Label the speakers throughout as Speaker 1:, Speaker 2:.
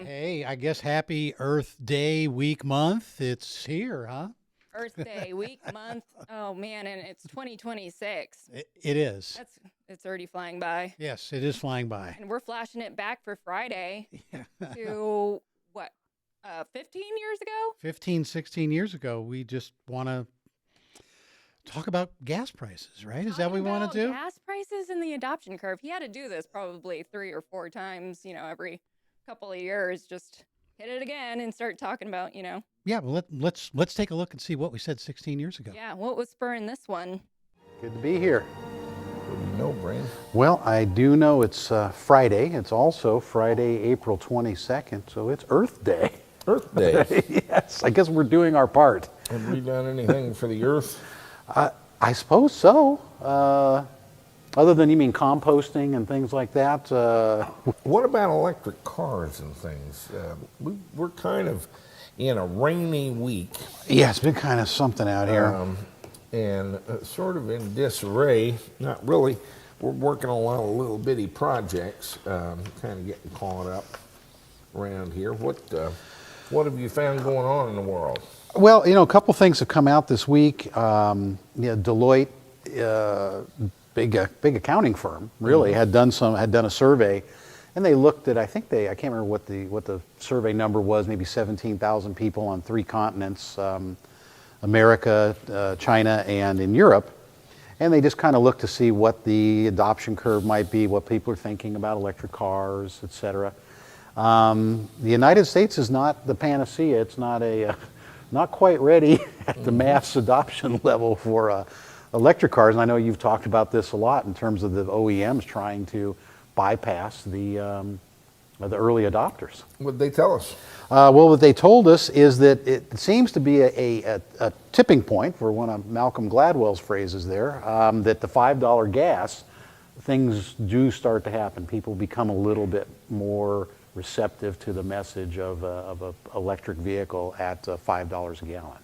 Speaker 1: Hey, I guess happy Earth Day week month. It's here, huh?
Speaker 2: Earth Day, week, month. Oh man, and it's 2026.
Speaker 1: It is.
Speaker 2: That's it's already flying by.
Speaker 1: Yes, it is flying by.
Speaker 2: And we're flashing it back for Friday
Speaker 1: Yeah.
Speaker 2: to what? 15 years ago?
Speaker 1: 15, 16 years ago, we just want to talk about gas prices, right? Is that what we
Speaker 2: Talking
Speaker 1: want
Speaker 2: about
Speaker 1: to do?
Speaker 2: gas prices and the adoption curve. He had to do this probably 3 or 4 times, every couple of years. Just hit it again and start talking about.
Speaker 1: Yeah, well, let's take a look and see what we said 16 years ago.
Speaker 2: Yeah, what was spurring this one?
Speaker 1: Good to be here.
Speaker 3: What do you know, Brain?
Speaker 1: Well, I do know it's Friday. It's also Friday, April 22nd, so it's Earth Day.
Speaker 3: Earth Day.
Speaker 1: Yes, I guess we're doing our part.
Speaker 3: Have we done anything for the Earth?
Speaker 1: I suppose so. Other than you mean composting and things like that.
Speaker 3: What about electric cars and things? We're kind of in a rainy week
Speaker 1: Yeah, it's been kind of something out here.
Speaker 3: and sort of in disarray. Not really. We're working on a lot of little bitty projects, kind of getting caught up around here. What have you found going on in the world?
Speaker 1: Well, a couple things have come out this week. Deloitte, big accounting firm, really had done a survey, and they looked at I can't remember what the survey number was, maybe 17,000 people on 3 continents, America, China, and in Europe, and they just kind of looked to see what the adoption curve might be, what people are thinking about electric cars, etc. The United States is not the panacea. It's not quite ready at the mass adoption level for electric cars. And I know you've talked about this a lot in terms of the OEMs trying to bypass the early adopters.
Speaker 3: What did they tell us?
Speaker 1: Well, what they told us is that it seems to be a tipping point, for one of Malcolm Gladwell's phrases there, that the $5 gas, things do start to happen. People become a little bit more receptive to the message of an electric vehicle at $5 a gallon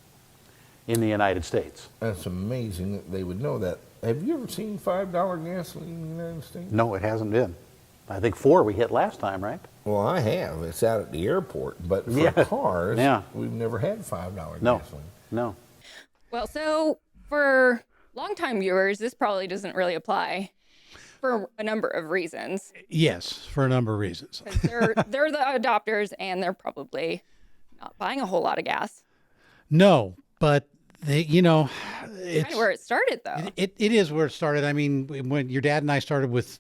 Speaker 1: in the United States.
Speaker 3: That's amazing that they would know that. Have you ever seen $5 gasoline in the United States?
Speaker 1: No, it hasn't been. I think 4 we hit last time, right?
Speaker 3: Well, I have. It's out at the airport. But for
Speaker 1: Yeah.
Speaker 3: cars,
Speaker 1: Yeah.
Speaker 3: we've never had $5
Speaker 1: No.
Speaker 3: gasoline.
Speaker 1: No.
Speaker 2: Well, so for longtime viewers, this probably doesn't really apply for a number of reasons.
Speaker 1: Yes, for a number of reasons.
Speaker 2: 'Cause they're the adopters and they're probably not buying a whole lot of gas.
Speaker 1: No, but they,
Speaker 2: Kind
Speaker 1: it's
Speaker 2: of where it started, though.
Speaker 1: it is where it started. I mean, when your dad and I started with,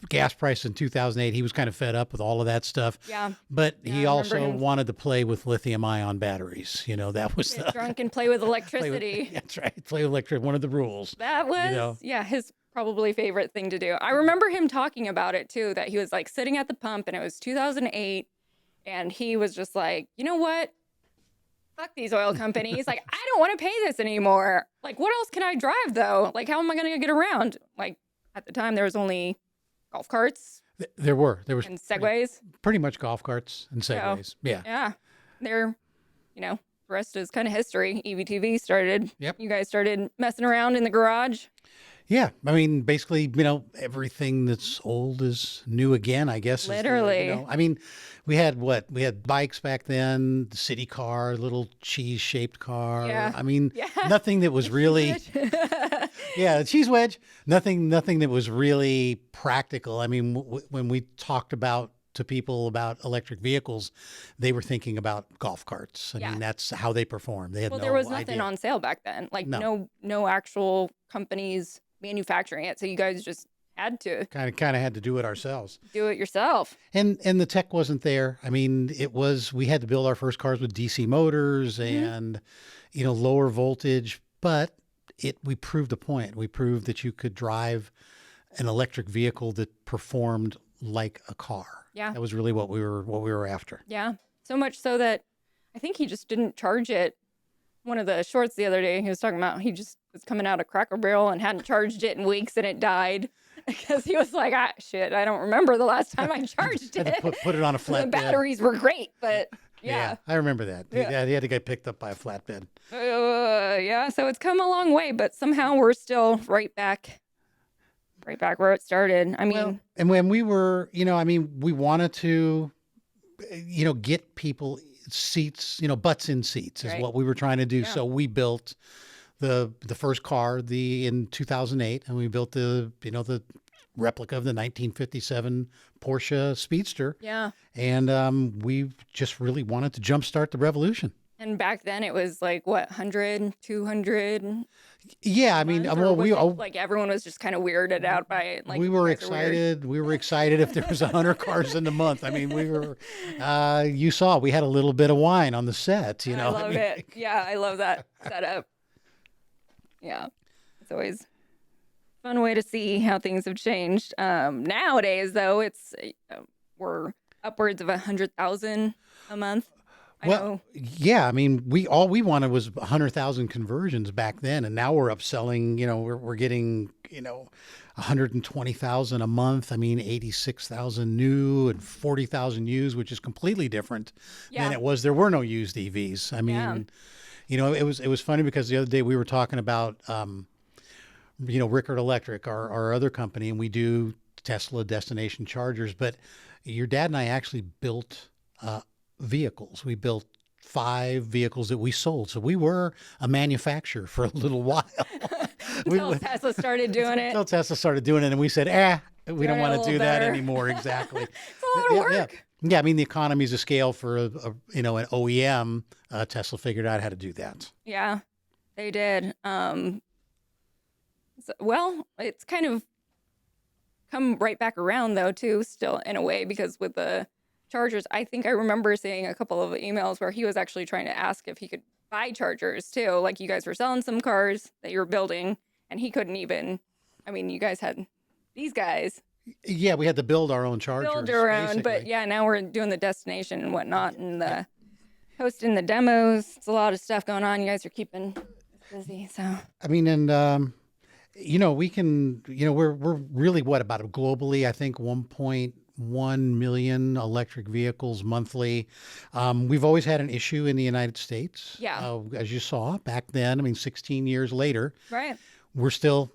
Speaker 1: gas price in 2008, he was kind of fed up with all of that stuff.
Speaker 2: Yeah.
Speaker 1: But
Speaker 2: Yeah,
Speaker 1: he
Speaker 2: I remember
Speaker 1: also
Speaker 2: him.
Speaker 1: wanted to play with lithium-ion batteries. That was
Speaker 2: Get drunk and play with
Speaker 1: play with-
Speaker 2: electricity.
Speaker 1: that's right. Play with electric. One of the rules.
Speaker 2: That was,
Speaker 1: know.
Speaker 2: his probably favorite thing to do. I remember him talking about it too, that he was like sitting at the pump and it was 2008 and he was just like, you know what? Fuck these oil companies. Like, I don't want to pay this anymore. Like, what else can I drive though? Like, how am I going to get around? Like, at the time, there was only golf carts
Speaker 1: There was
Speaker 2: and Segways.
Speaker 1: pretty much golf carts and Segways. Yeah.
Speaker 2: Yeah. The rest is kind of history. EVTV started.
Speaker 1: Yep.
Speaker 2: You guys started messing around in the garage.
Speaker 1: Yeah, I mean, basically, everything that's old is new again, I guess.
Speaker 2: Literally.
Speaker 1: I mean, we had bikes back then, the city car, little cheese-shaped car.
Speaker 2: Yeah.
Speaker 1: I mean,
Speaker 2: Yeah.
Speaker 1: nothing that was really, yeah, the cheese wedge, nothing that was really practical. I mean, when we talked to people about electric vehicles, they were thinking about golf carts. I
Speaker 2: Yeah.
Speaker 1: mean, that's how they performed. They had
Speaker 2: Well,
Speaker 1: no
Speaker 2: there was nothing
Speaker 1: idea.
Speaker 2: on sale back then. Like
Speaker 1: No.
Speaker 2: no actual companies manufacturing it. So you guys just had to
Speaker 1: Kind of had to do it ourselves.
Speaker 2: do it yourself.
Speaker 1: And the tech wasn't there. I mean, we had to build our first cars with DC motors and, lower voltage, but we proved a point. We proved that you could drive an electric vehicle that performed like a car.
Speaker 2: Yeah.
Speaker 1: That was really what we were after.
Speaker 2: Yeah. So much so that I think he just didn't charge it. One of the shorts the other day, he was talking about he just was coming out of Cracker Barrel and hadn't charged it in weeks and it died because he was like, shit, I don't remember the last time I charged
Speaker 1: Had
Speaker 2: it.
Speaker 1: to put it on a
Speaker 2: The
Speaker 1: flatbed.
Speaker 2: batteries were great, but yeah.
Speaker 1: I remember that.
Speaker 2: Yeah.
Speaker 1: He had to get picked up by a flatbed.
Speaker 2: Yeah. So it's come a long way, but somehow we're still right back where it started. I mean,
Speaker 1: And when we were, we wanted to
Speaker 4: get people seats, butts in seats is
Speaker 2: Right.
Speaker 4: what we were trying to do.
Speaker 2: Yeah.
Speaker 4: So we built the first car in 2008, and we built the replica of the 1957 Porsche Speedster.
Speaker 2: Yeah.
Speaker 4: And we just really wanted to jumpstart the revolution.
Speaker 2: And back then it was like what, 100, 200?
Speaker 4: Yeah, I mean,
Speaker 2: month,
Speaker 4: well,
Speaker 2: or was
Speaker 4: we
Speaker 2: it, like everyone was just kind of weirded out by it. Like
Speaker 4: we
Speaker 2: you
Speaker 4: were
Speaker 2: guys are weird.
Speaker 4: excited. We were excited if there was 100 cars in the month. I mean, we were. You saw we had a little bit of wine on the set.
Speaker 2: I love it. Yeah, I love that setup. Yeah, it's always a fun way to see how things have changed. Nowadays, though, it's we're upwards of 100,000 a month. I know.
Speaker 4: Yeah, I mean, all we wanted was 100,000 conversions back then, and now we're upselling. We're getting 120,000 a month. I mean, 86,000 new and 40,000 used, which is completely different than it was. There were no used EVs. I mean, it was funny because the other day we were talking about Rickard Electric, our other company, and we do Tesla destination chargers. But your dad and I actually built vehicles. We built 5 vehicles that we sold. So we were a manufacturer for a little while.
Speaker 2: Until Tesla started doing it.
Speaker 4: Until Tesla started doing it, and we said, we don't want
Speaker 2: a
Speaker 4: to do
Speaker 2: little
Speaker 4: that
Speaker 2: better.
Speaker 4: anymore. Exactly.
Speaker 2: It's a lot of work.
Speaker 4: Yeah, I mean, the economies of scale for an OEM, Tesla figured out how to do that.
Speaker 2: Yeah, they did. Well, it's kind of come right back around though too, still in a way, because with the chargers, I think I remember seeing a couple of emails where he was actually trying to ask if he could buy chargers too. Like you guys were selling some cars that you were building, and he couldn't even. I mean, you guys had these guys
Speaker 4: Yeah, we had to build our own chargers.
Speaker 2: build your own, but
Speaker 4: basically.
Speaker 2: yeah, now we're doing the destination and whatnot, and the hosting the demos. It's a lot of stuff going on. You guys are keeping us busy, so.
Speaker 4: I mean, and we can, we're really about globally, I think 1.1 million electric vehicles monthly. We've always had an issue in the United States.
Speaker 2: Yeah.
Speaker 4: As you saw back then, I mean, 16 years later,
Speaker 2: Right.
Speaker 4: we're still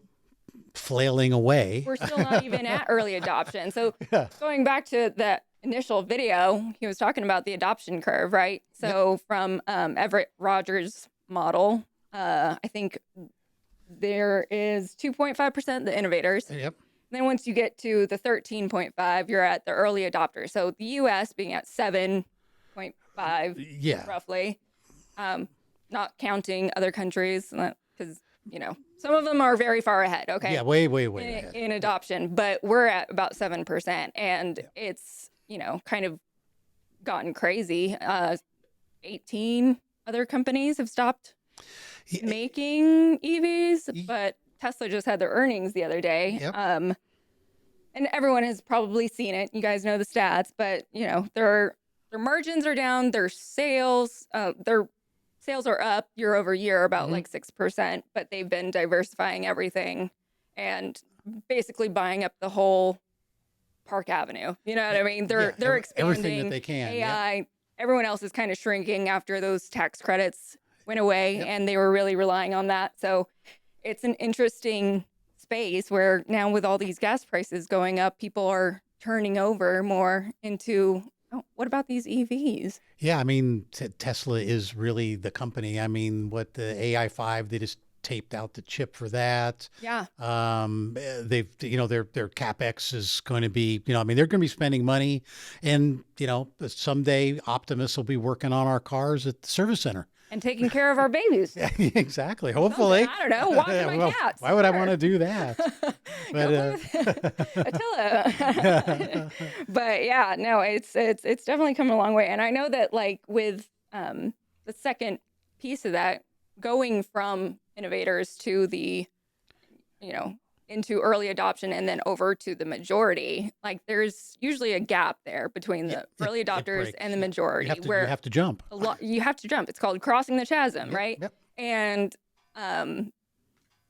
Speaker 4: flailing away.
Speaker 2: We're still not even at early adoption. So going back to that initial video, he was talking about the adoption curve, right? So from Everett Rogers' model, I think there is 2.5% the innovators.
Speaker 4: Yep.
Speaker 2: Then once you get to the 13.5, you're at the early adopters. So the U.S. being at 7.5,
Speaker 4: Yeah.
Speaker 2: roughly, not counting other countries, because some of them are very far ahead. Okay.
Speaker 4: Yeah, way ahead.
Speaker 2: In adoption, but we're at about 7%, and it's kind of gotten crazy. 18 other companies have stopped making EVs, but Tesla just had their earnings the other day.
Speaker 4: Yep.
Speaker 2: And everyone has probably seen it. You guys know the stats, but their margins are down. Their sales are up year over year about like 6%, but they've been diversifying everything and basically buying up the whole Park Avenue. You know what I mean? They're expanding
Speaker 4: everything that they can.
Speaker 2: AI. Everyone else is kind of shrinking after those tax credits went away, and they were really relying on that. So it's an interesting space where now with all these gas prices going up, people are turning over more into, what about these EVs?
Speaker 4: Yeah, I mean, Tesla is really the company. I mean, what the AI5, they just taped out the chip for that.
Speaker 2: Yeah.
Speaker 4: They've, their CapEx is going to be, they're going to be spending money, and, someday Optimus will be working on our cars at the service center.
Speaker 2: And taking care of our babies.
Speaker 4: Exactly. Hopefully.
Speaker 2: I don't know. Walking my cats.
Speaker 4: Why would I want to do that?
Speaker 2: Attila. But yeah, no, it's definitely come a long way. And I know that like with the second piece of that, going from innovators to the, into early adoption and then over to the majority, like there's usually a gap there between the early adopters
Speaker 4: breaks.
Speaker 2: and the majority,
Speaker 4: You
Speaker 2: where
Speaker 4: have to jump.
Speaker 2: you have to jump. It's called crossing the chasm, right?
Speaker 4: Yep.
Speaker 2: And a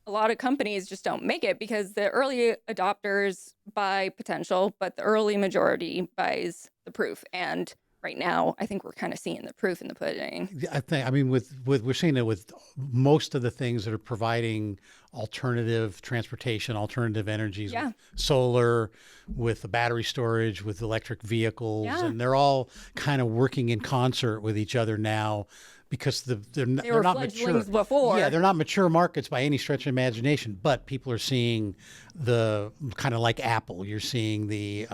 Speaker 2: lot of companies just don't make it because the early adopters buy potential, but the early majority buys the proof. And right now, I think we're kind of seeing the proof in the pudding.
Speaker 4: I mean, with we're seeing it with most of the things that are providing alternative transportation, alternative energies,
Speaker 2: Yeah.
Speaker 4: with solar, with the battery storage, with electric vehicles,
Speaker 2: Yeah.
Speaker 4: and they're all kind of working in concert with each other now because they're
Speaker 2: were
Speaker 4: not mature
Speaker 2: fledglings before.
Speaker 4: Yeah, they're not mature markets by any stretch of imagination, but people are seeing the kind of like Apple. You're seeing the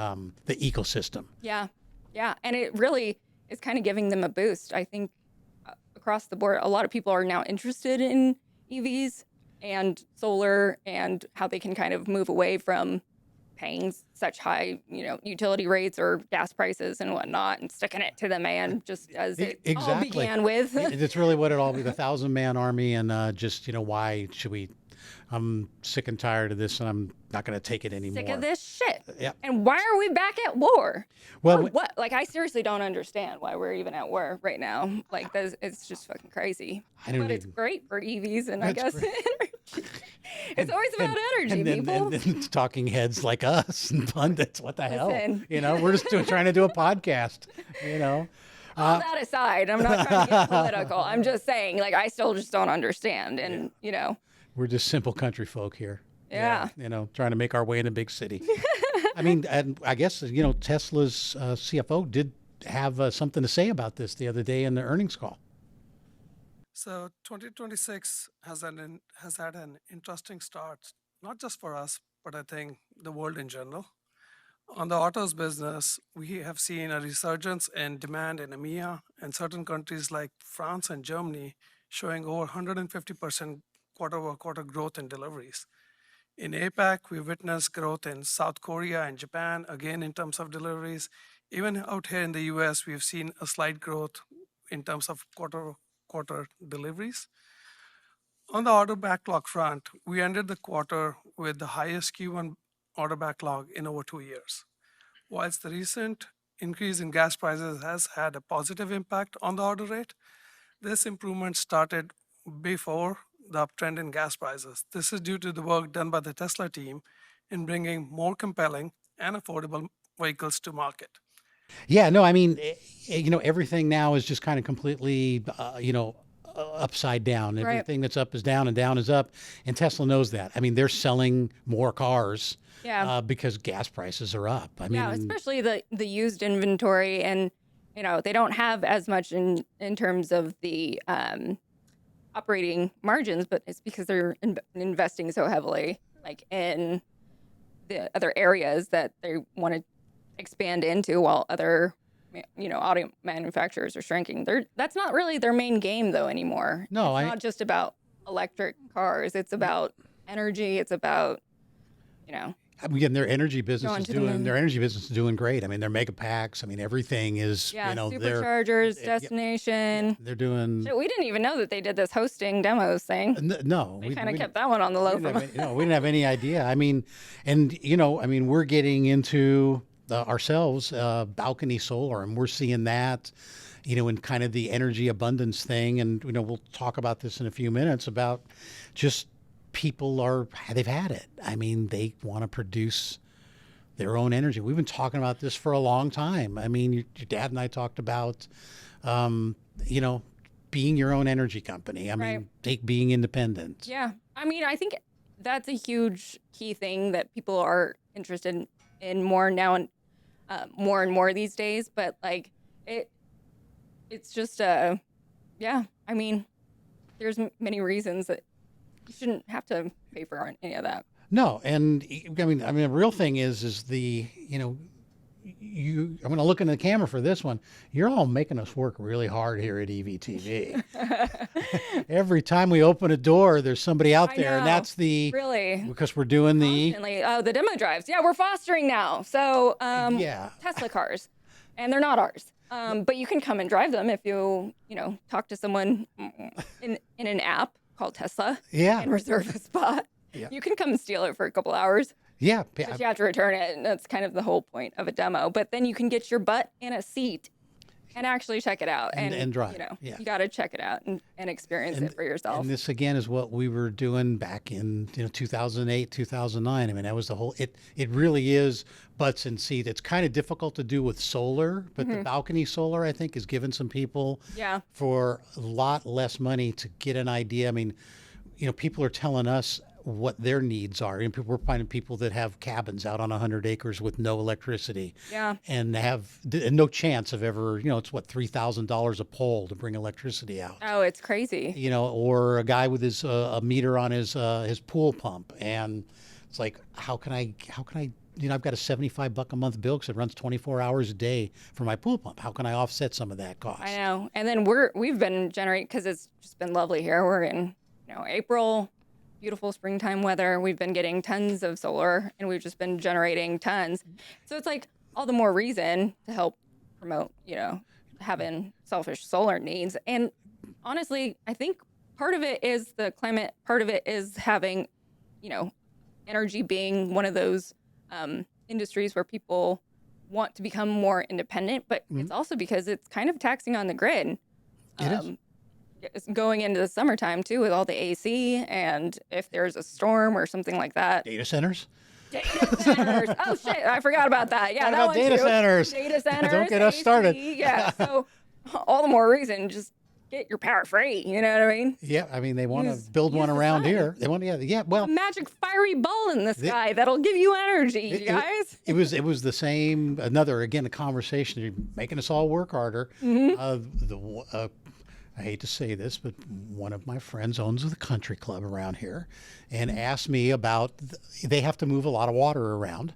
Speaker 4: ecosystem.
Speaker 2: Yeah. Yeah. And it really is kind of giving them a boost. I think across the board, a lot of people are now interested in EVs and solar and how they can kind of move away from paying such high, utility rates or gas prices and whatnot, and sticking it to the man, just as it all began with.
Speaker 4: It's really what it all be, the 1,000-man army, and just, why should we? I'm sick and tired of this, and I'm not going to take it anymore.
Speaker 2: Sick of this shit.
Speaker 4: Yeah.
Speaker 2: And why are we back at war?
Speaker 4: Well,
Speaker 2: For what? Like, I seriously don't understand why we're even at war right now. Like, it's just fucking crazy. But it's great for EVs, and I guess energy. It's always about energy, people.
Speaker 4: And then talking heads like us and pundits, what the
Speaker 2: Listen.
Speaker 4: hell? We're just trying to do a podcast,
Speaker 2: All that aside, I'm not trying to get political. I'm just saying, like, I still just don't understand. And,
Speaker 4: We're just simple country folk here.
Speaker 2: Yeah.
Speaker 4: Trying to make our way in a big city. I mean, and I guess, Tesla's CFO did have something to say about this the other day in the earnings call.
Speaker 5: So 2026 has had an interesting start, not just for us, but I think the world in general. On the autos business, we have seen a resurgence in demand in EMEA and certain countries like France and Germany showing over 150% quarter-over-quarter growth in deliveries. In APAC, we witnessed growth in South Korea and Japan, again in terms of deliveries. Even out here in the US, we've seen a slight growth in terms of quarter deliveries. On the order backlog front, we ended the quarter with the highest Q1 order backlog in over 2 years. Whilst the recent increase in gas prices has had a positive impact on the order rate, this improvement started before the uptrend in gas prices. This is due to the work done by the Tesla team in bringing more compelling and affordable vehicles to market.
Speaker 4: Yeah, no, I mean, everything now is just kind of completely, upside down.
Speaker 2: Right.
Speaker 4: Everything that's up is down and down is up. And Tesla knows that. I mean, they're selling more cars because gas prices are up. I mean,
Speaker 2: especially the used inventory, and they don't have as much in terms of the operating margins, but it's because they're investing so heavily, like in the other areas that they want to expand into, while other auto manufacturers are shrinking. That's not really their main game though anymore.
Speaker 4: No,
Speaker 2: it's not just about electric cars. It's about energy. It's about
Speaker 4: again, their energy business
Speaker 2: Going
Speaker 4: is
Speaker 2: to the moon.
Speaker 4: doing great. I mean, their mega packs. I mean, everything is
Speaker 2: superchargers, destination.
Speaker 4: they're doing.
Speaker 2: Shit, we didn't even know that they did this hosting demos thing.
Speaker 4: No,
Speaker 2: We kind of kept that one on the low.
Speaker 4: we didn't have any idea. I mean, and we're getting into ourselves balcony solar, and we're seeing that, in kind of the energy abundance thing, and we'll talk about this in a few minutes about just. They've had it. I mean, they want to produce their own energy. We've been talking about this for a long time. I mean, your dad and I talked about, being your own energy company. I mean, being independent.
Speaker 2: Yeah. I mean, I think that's a huge key thing that people are interested in more now, and more and more these days. But like, it's just, I mean, there's many reasons that you shouldn't have to pay for any of that.
Speaker 4: No, and I mean, the real thing is the, I'm going to look into the camera for this one. You're all making us work really hard here at EVTV. Every time we open a door, there's somebody out there, and that's because we're doing
Speaker 2: the demo drives. Yeah, we're fostering now. So Tesla cars, and they're not ours. But you can come and drive them if you talk to someone in an app called Tesla and reserve a spot.
Speaker 4: Yeah.
Speaker 2: You can come and steal it for a couple hours.
Speaker 4: Yeah.
Speaker 2: But you have to return it, and that's kind of the whole point of a demo. But then you can get your butt in a seat and actually check it out
Speaker 4: And drive,
Speaker 2: You know,
Speaker 4: yeah.
Speaker 2: you got to check it out and experience it for yourself.
Speaker 4: And this again is what we were doing back in 2008, 2009. I mean, that was the whole. It really is butts and seats. It's kind of difficult to do with solar, but the balcony solar I think is giving some people
Speaker 2: Yeah.
Speaker 4: for a lot less money to get an idea. I mean, people are telling us what their needs are. And we're finding people that have cabins out on 100 acres with no electricity.
Speaker 2: Yeah.
Speaker 4: And have no chance of ever, it's what, $3,000 a pole to bring electricity out.
Speaker 2: Oh, it's crazy.
Speaker 4: Or a guy with his a meter on his pool pump, and it's like, how can I, I've got a $75 a month bill because it runs 24 hours a day for my pool pump. How can I offset some of that cost?
Speaker 2: I know. And then we've been generating, because it's just been lovely here. We're in April, beautiful springtime weather. We've been getting tons of solar, and we've just been generating tons. So it's like all the more reason to help promote, having selfish solar needs. And honestly, I think part of it is the climate. Part of it is having, energy being one of those industries where people want to become more independent, but it's also because it's kind of taxing on the grid.
Speaker 4: It is.
Speaker 2: It's going into the summertime too, with all the AC, and if there's a storm or something like that.
Speaker 4: Data centers?
Speaker 2: Data centers. Oh shit, I forgot about that. Yeah,
Speaker 4: What
Speaker 2: that
Speaker 4: about
Speaker 2: one
Speaker 4: data
Speaker 2: too.
Speaker 4: centers?
Speaker 2: Data centers.
Speaker 4: Don't get us
Speaker 2: AC,
Speaker 4: started.
Speaker 2: Yeah, so all the more reason, just get your power free. You know what I mean?
Speaker 4: Yeah, I mean, they want to
Speaker 2: Use-
Speaker 4: build one
Speaker 2: use the
Speaker 4: around
Speaker 2: sun.
Speaker 4: here. They want to, yeah, well,
Speaker 2: A magic fiery ball in the sky that'll give you energy, you
Speaker 4: It-
Speaker 2: guys.
Speaker 4: It was the same. Again, a conversation. You're making us all work harder. I hate to say this, but one of my friends owns the country club around here, and asked me about. They have to move a lot of water around,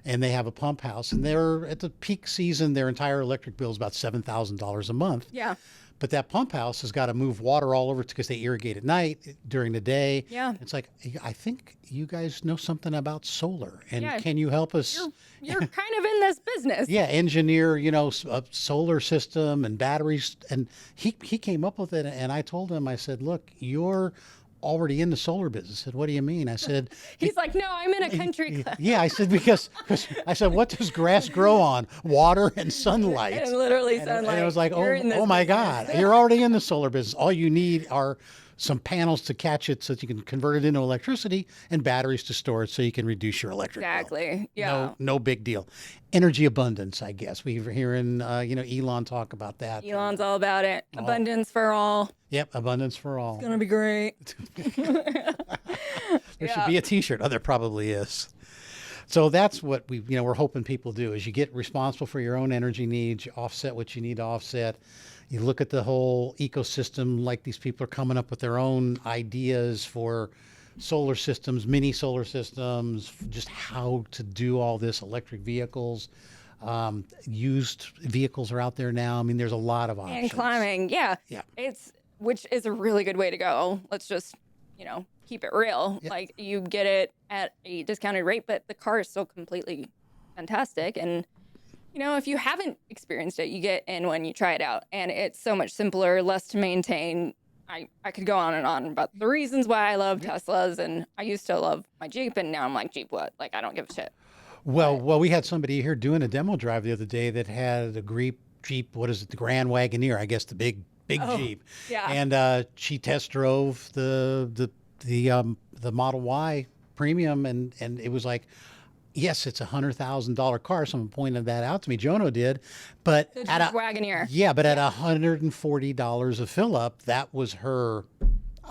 Speaker 4: and they have a pump house, and they're at the peak season. Their entire electric bill is about $7,000 a month.
Speaker 2: Yeah.
Speaker 4: But that pump house has got to move water all over because they irrigate at night, during the day.
Speaker 2: Yeah.
Speaker 4: It's like, I think you guys know something about solar, and
Speaker 2: Yeah.
Speaker 4: can you help us?
Speaker 2: You're kind of in this business.
Speaker 4: Yeah, engineer, a solar system and batteries. And he came up with it, and I told him, I said, look, you're already in the solar business. I said, what do you mean? I said,
Speaker 2: He's like, no, I'm in a country club.
Speaker 4: yeah, I said, because I said, what does grass grow on? Water and sunlight.
Speaker 2: And literally
Speaker 4: And
Speaker 2: sunlight.
Speaker 4: it was like,
Speaker 2: You're in this
Speaker 4: oh my
Speaker 2: business.
Speaker 4: God, you're already in the solar business. All you need are some panels to catch it so that you can convert it into electricity, and batteries to store it so you can reduce your electric bill.
Speaker 2: Exactly. Yeah.
Speaker 4: No big deal. Energy abundance, I guess. We were hearing, Elon talk about that.
Speaker 2: Elon's all about it. Abundance for all.
Speaker 4: Yep, abundance for all.
Speaker 2: Gonna be great.
Speaker 4: There should be a T-shirt. Oh, there probably is. So that's what we're hoping people do: is you get responsible for your own energy needs, you offset what you need to offset. You look at the whole ecosystem, like these people are coming up with their own ideas for solar systems, mini solar systems, just how to do all this. Electric vehicles, used vehicles are out there now. I mean, there's a lot of options.
Speaker 2: And climbing. Yeah.
Speaker 4: Yeah.
Speaker 2: Which is a really good way to go. Let's just, keep it real.
Speaker 4: Yep.
Speaker 2: Like, you get it at a discounted rate, but the car is still completely fantastic. And, if you haven't experienced it, you get in when you try it out. And it's so much simpler, less to maintain. I could go on and on about the reasons why I love Teslas. And I used to love my Jeep, and now I'm like, Jeep what? Like, I don't give a shit.
Speaker 4: Well, we had somebody here doing a demo drive the other day that had a Jeep, what is it, the Grand Wagoneer, I guess, the big Jeep.
Speaker 2: yeah.
Speaker 4: And she test drove the Model Y Premium, and it was like, yes, it's $100,000 car. Someone pointed that out to me. Jono did, but
Speaker 2: The
Speaker 4: at
Speaker 2: Jeep Wagoneer.
Speaker 4: yeah, but at $140 a fill up, that was her.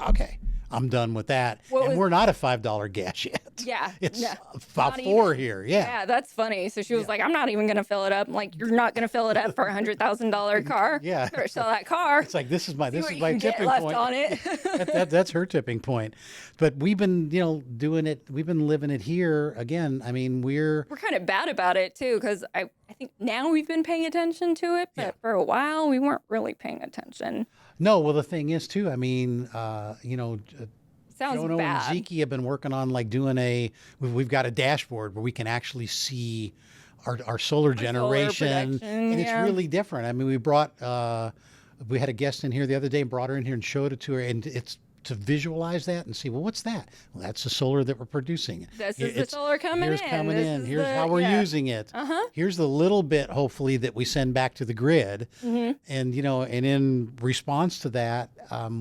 Speaker 4: Okay, I'm done with that. And we're not at $5 gas yet.
Speaker 2: Yeah.
Speaker 4: It's
Speaker 2: no,
Speaker 4: about
Speaker 2: not
Speaker 4: $4
Speaker 2: even.
Speaker 4: here. Yeah.
Speaker 2: Yeah, that's funny. So she was like, I'm not even going to fill it up. I'm like, you're not going to fill it up for a $100,000 car.
Speaker 4: Yeah.
Speaker 2: Better sell that car.
Speaker 4: It's like, this is my
Speaker 2: See what you
Speaker 4: my
Speaker 2: can get
Speaker 4: tipping
Speaker 2: left
Speaker 4: point.
Speaker 2: on it.
Speaker 4: That's her tipping point. But we've been, doing it. We've been living it here again. I mean, we're
Speaker 2: We're kind of bad about it too, because I think now we've been paying attention to it, but for a while we weren't really paying attention.
Speaker 4: no. Well, the thing is too. I mean,
Speaker 2: Sounds
Speaker 4: Jono
Speaker 2: bad.
Speaker 4: and Zeke have been working on like doing we've got a dashboard where we can actually see our solar generation,
Speaker 2: production,
Speaker 4: and it's
Speaker 2: yeah.
Speaker 4: really different. I mean, we had a guest in here the other day and brought her in here and showed it to her, and it's to visualize that and see, well, what's that? Well, that's the solar that we're producing.
Speaker 2: This is the solar coming
Speaker 4: here's
Speaker 2: in.
Speaker 4: coming
Speaker 2: This
Speaker 4: in.
Speaker 2: is
Speaker 4: Here's
Speaker 2: the-
Speaker 4: how we're
Speaker 2: yeah.
Speaker 4: using it.
Speaker 2: Uh-huh.
Speaker 4: Here's the little bit, hopefully, that we send back to the grid.
Speaker 2: Mm-hmm.
Speaker 4: And, you know, and in response to that,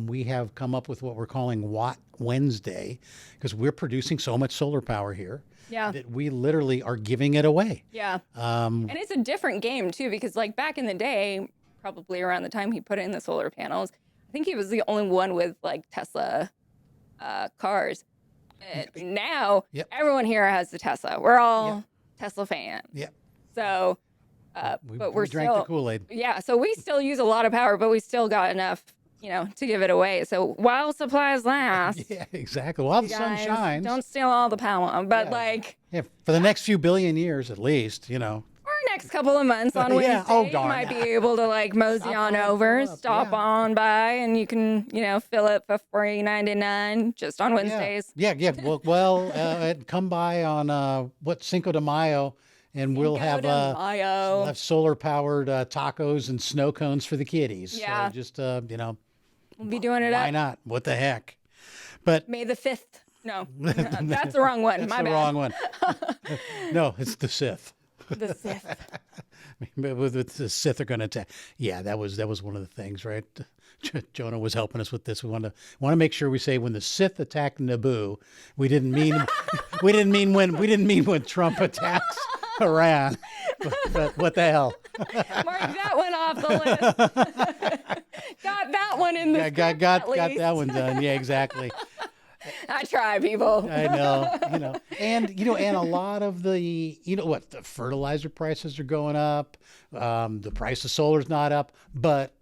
Speaker 4: we have come up with what we're calling Watt Wednesday, because we're producing so much solar power here
Speaker 2: Yeah.
Speaker 4: that we literally are giving it away.
Speaker 2: Yeah. And it's a different game too, because like back in the day, probably around the time he put in the solar panels, I think he was the only one with like Tesla cars. Now
Speaker 4: Yep.
Speaker 2: everyone here has the Tesla. We're all Tesla fans.
Speaker 4: Yep.
Speaker 2: So, but we're
Speaker 4: we drank
Speaker 2: still,
Speaker 4: the Kool-Aid.
Speaker 2: yeah. So we still use a lot of power, but we still got enough, you know, to give it away. So while supplies last,
Speaker 4: Yeah, exactly. While the
Speaker 2: you
Speaker 4: sun
Speaker 2: guys,
Speaker 4: shines.
Speaker 2: don't steal all the power. But
Speaker 4: Yeah.
Speaker 2: like,
Speaker 4: Yeah, for the next few billion years at least, you know.
Speaker 2: or next couple of months on Wednesday,
Speaker 4: Yeah. Oh,
Speaker 2: you
Speaker 4: darn.
Speaker 2: might be able to like mosey on
Speaker 4: on,
Speaker 2: over,
Speaker 4: fill up,
Speaker 2: stop
Speaker 4: yeah.
Speaker 2: on by, and you can, you know, fill it for $3.99 just on Wednesdays.
Speaker 4: Yeah. Come by on Cinco de Mayo, and we'll have solar powered tacos and snow cones for the kiddies.
Speaker 2: Yeah.
Speaker 4: So just you know,
Speaker 2: We'll be doing it
Speaker 4: why
Speaker 2: up
Speaker 4: not? What the heck? But
Speaker 2: May the 5th. No, that's the wrong one.
Speaker 4: it's
Speaker 2: My
Speaker 4: the
Speaker 2: bad.
Speaker 4: wrong one. No, it's the Sith.
Speaker 2: The 5th.
Speaker 4: With the Sith are going to attack. Yeah, that was one of the things, right? Jonah was helping us with this. We want to make sure we say when the Sith attacked Naboo, we didn't mean when Trump attacks Iran. But what the hell?
Speaker 2: Mark that one off the list. Got that one in the
Speaker 4: Yeah,
Speaker 2: script,
Speaker 4: got
Speaker 2: at least.
Speaker 4: that one done. Yeah, exactly.
Speaker 2: I try, people.
Speaker 4: I know, and a lot of the, the fertilizer prices are going up. The price of solar's not up, but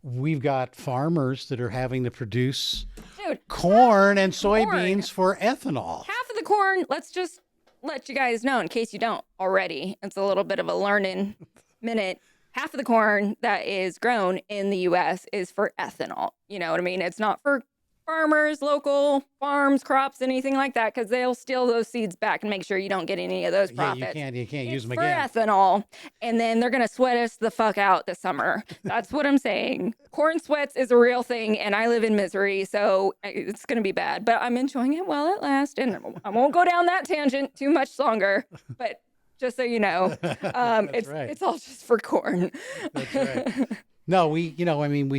Speaker 4: we've got farmers that are having to produce
Speaker 2: Dude,
Speaker 4: corn and soybeans for ethanol.
Speaker 2: half of the corn, let's just let you guys know in case you don't already. It's a little bit of a learning minute. Half of the corn that is grown in the U.S. is for ethanol. You know what I mean? It's not for farmers, local farms, crops, anything like that, because they'll steal those seeds back and make sure you don't get any of those
Speaker 4: Yeah,
Speaker 2: profits.
Speaker 4: you can't use them
Speaker 2: for
Speaker 4: again.
Speaker 2: ethanol, and then they're gonna sweat us the fuck out this summer. That's what I'm saying. Corn sweats is a real thing, and I live in misery, so it's gonna be bad. But I'm enjoying it while it lasts, and I won't go down that tangent too much longer. But just so you know, it's
Speaker 4: right.
Speaker 2: it's all just for corn
Speaker 4: That's right. No, we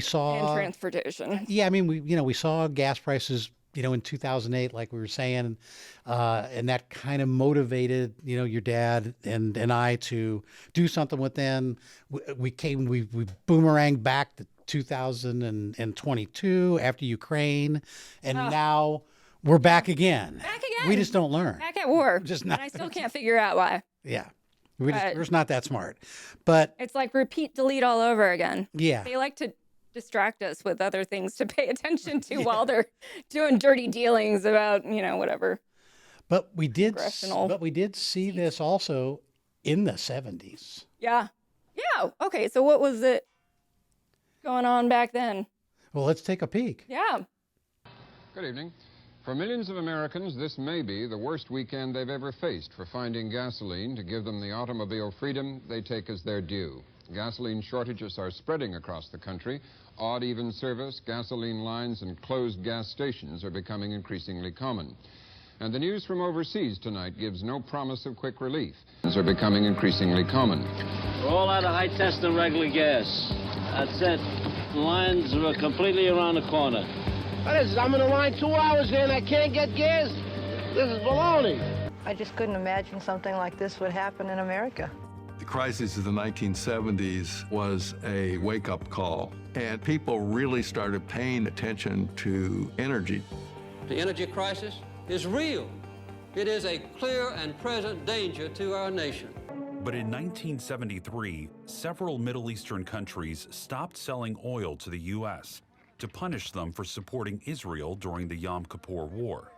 Speaker 4: saw
Speaker 2: and transportation.
Speaker 4: Yeah, we saw gas prices, in 2008, like we were saying, and that kind of motivated, your dad and I to do something with them. We boomeranged back to 2022 after Ukraine, and now we're back again.
Speaker 2: Back again.
Speaker 4: We just don't learn.
Speaker 2: Back at war,
Speaker 4: Just
Speaker 2: and
Speaker 4: not-
Speaker 2: I still can't figure out why.
Speaker 4: Yeah, we're just not that smart. But
Speaker 2: It's like repeat, delete all over again.
Speaker 4: yeah,
Speaker 2: They like to distract us with other things to pay attention to while they're doing dirty dealings about, whatever.
Speaker 4: but we did
Speaker 2: Congressional
Speaker 4: see this also in the 70s.
Speaker 2: Yeah. Yeah. Okay. So what was it going on back then?
Speaker 4: Well, let's take a peek.
Speaker 2: Yeah.
Speaker 6: Good evening. For millions of Americans, this may be the worst weekend they've ever faced for finding gasoline to give them the automobile freedom they take as their due. Gasoline shortages are spreading across the country. Odd even service, gasoline lines, and closed gas stations are becoming increasingly common. And the news from overseas tonight gives no promise of quick relief. Are becoming increasingly common.
Speaker 7: We're all out of high test and regular gas. That's it. The lines are completely around the corner.
Speaker 8: I'm in a line 2 hours here and I can't get gas. This is baloney.
Speaker 9: I just couldn't imagine something like this would happen in America.
Speaker 10: The crisis of the 1970s was a wake-up call, and people really started paying attention to energy.
Speaker 11: The energy crisis is real. It is a clear and present danger to our nation.
Speaker 12: But in 1973, several Middle Eastern countries stopped selling oil to the U.S. to punish them for supporting Israel during the Yom Kippur War.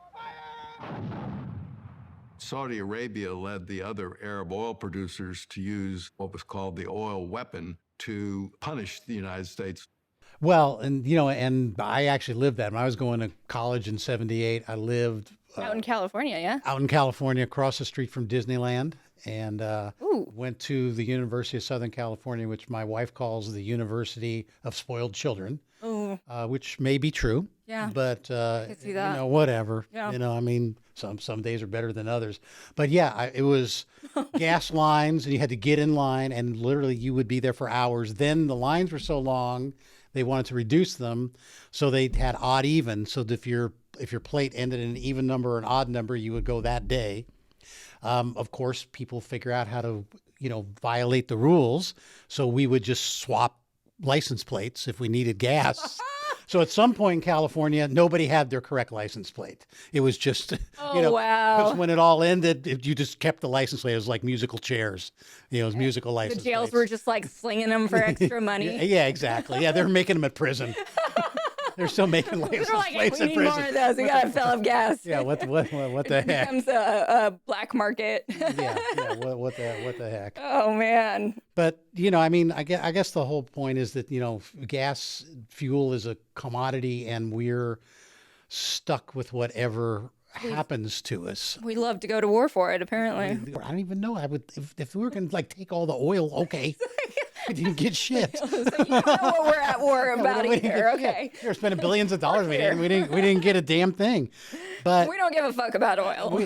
Speaker 10: Saudi Arabia led the other Arab oil producers to use what was called the oil weapon to punish the United States.
Speaker 4: Well, and I actually lived that. When I was going to college in 78, I lived
Speaker 2: Out in California. Yeah.
Speaker 4: out in California, across the street from Disneyland, and
Speaker 2: Ooh.
Speaker 4: went to the University of Southern California, which my wife calls the University of Spoiled Children.
Speaker 2: Oh,
Speaker 4: which may be true.
Speaker 2: Yeah.
Speaker 4: But
Speaker 2: see that.
Speaker 4: you know, whatever.
Speaker 2: Yeah.
Speaker 4: You know, I mean, some days are better than others. But yeah, it was gas lines, and you had to get in line, and literally you would be there for hours. Then the lines were so long, they wanted to reduce them, so they had odd even. So if your plate ended in an even number or an odd number, you would go that day. Of course, people figure out how to, violate the rules. So we would just swap license plates if we needed gas. So at some point in California, nobody had their correct license plate. It was just,
Speaker 2: wow.
Speaker 4: because when it all ended, you just kept the license plate. It was like musical chairs, it was musical license
Speaker 2: The jails
Speaker 4: plates.
Speaker 2: were just like slinging them for extra money.
Speaker 4: Yeah, exactly. Yeah, they're making them at prison. They're still making license
Speaker 2: They're like,
Speaker 4: plates
Speaker 2: we
Speaker 4: at
Speaker 2: need
Speaker 4: prison.
Speaker 2: more of those. We got to fill up gas.
Speaker 4: Yeah, what the
Speaker 2: It
Speaker 4: heck?
Speaker 2: becomes a black market.
Speaker 4: Yeah, what the heck?
Speaker 2: Oh, man.
Speaker 4: But, I mean, I guess the whole point is that, gas fuel is a commodity, and we're stuck with whatever happens to us.
Speaker 2: We love to go to war for it, apparently.
Speaker 4: I don't even know. I would, if we were going to take all the oil, okay. We didn't get shit.
Speaker 2: So you don't know what we're at war about either. Okay.
Speaker 4: We're spending billions of dollars. We didn't get a damn thing. But
Speaker 2: we don't give a fuck about oil.
Speaker 4: we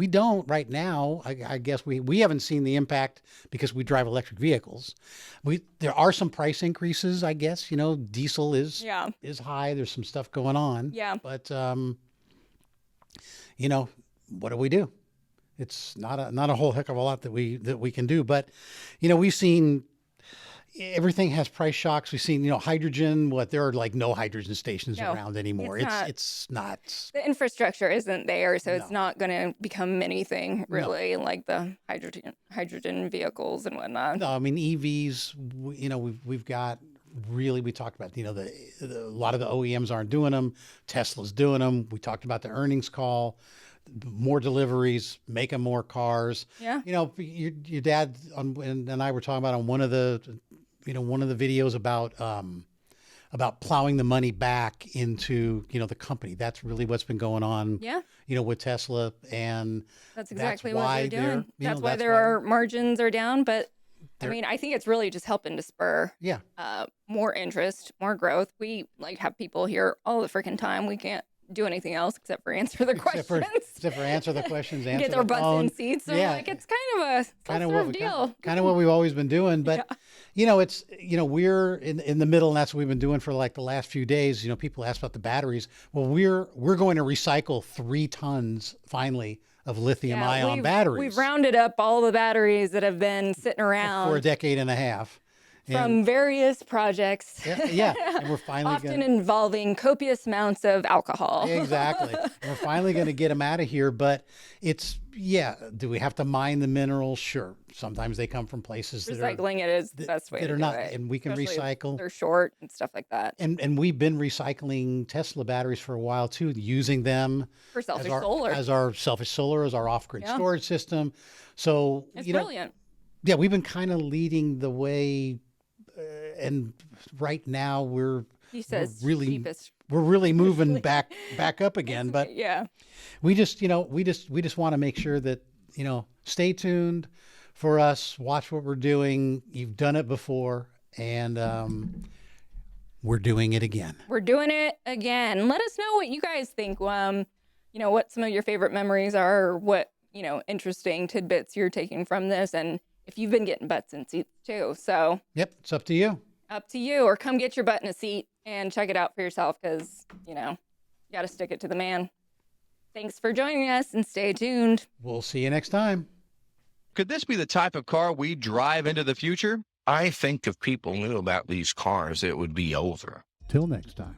Speaker 4: don't right now. I guess we haven't seen the impact because we drive electric vehicles. There are some price increases, I guess. Diesel is high. There's some stuff going on.
Speaker 2: Yeah.
Speaker 4: But what do? It's not a whole heck of a lot that we can do. But we've seen everything has price shocks. We've seen hydrogen. There are like no hydrogen stations around anymore. It's not.
Speaker 2: The infrastructure isn't there, so it's not going to become anything really like the hydrogen vehicles and whatnot.
Speaker 4: No, I mean EVs. We've got. Really, we talked about a lot of the OEMs aren't doing them. Tesla's doing them. We talked about the earnings call. More deliveries, making more cars.
Speaker 2: Yeah.
Speaker 4: Your dad and I were talking about on one of the videos about plowing the money back into the company. That's really what's been going on.
Speaker 2: Yeah.
Speaker 4: With Tesla, and
Speaker 2: that's exactly
Speaker 4: what
Speaker 2: they're doing. That's why their margins are down. But I mean, I think it's really just helping to spur more interest, more growth. We have people here all the freaking time. We can't do anything else except for answer the questions.
Speaker 4: Except for answer the questions, answer
Speaker 2: get their
Speaker 4: the
Speaker 2: butts
Speaker 4: phone.
Speaker 2: in seats. So it's kind of a deal.
Speaker 4: Kind of what we've always been doing. But it's we're in the middle, and that's what we've been doing for like the last few days. People ask about the batteries. Well, we're going to recycle 3 tons finally of lithium-ion batteries.
Speaker 2: We've rounded up all the batteries that have been sitting around
Speaker 4: for a decade and a half.
Speaker 2: From various projects.
Speaker 4: Yeah. And we're finally
Speaker 2: often involving copious amounts of alcohol.
Speaker 4: Exactly. And we're finally going to get them out of here. But do we have to mine the minerals? Sure. Sometimes they come from places
Speaker 2: Recycling it is the best way to do it.
Speaker 4: And we can recycle.
Speaker 2: They're short and stuff like that.
Speaker 4: And we've been recycling Tesla batteries for a while too, using them
Speaker 2: for selfish solar.
Speaker 4: As our selfish solar, as our off-grid storage system. So
Speaker 2: it's brilliant.
Speaker 4: Yeah, we've been kind of leading the way. And right now we're really moving back up again. But we just want to make sure that stay tuned for us. Watch what we're doing. You've done it before, and we're doing it again.
Speaker 2: We're doing it again. Let us know what you guys think. What some of your favorite memories are, or what interesting tidbits you're taking from this, and if you've been getting butts in seats too. So
Speaker 4: it's up to you.
Speaker 2: Or come get your butt in a seat and check it out for yourself, because you got to stick it to the man. Thanks for joining us, and stay tuned.
Speaker 4: We'll see you next time.
Speaker 13: Could this be the type of car we drive into the future? I think if people knew about these cars, it would be over.
Speaker 4: Till next time.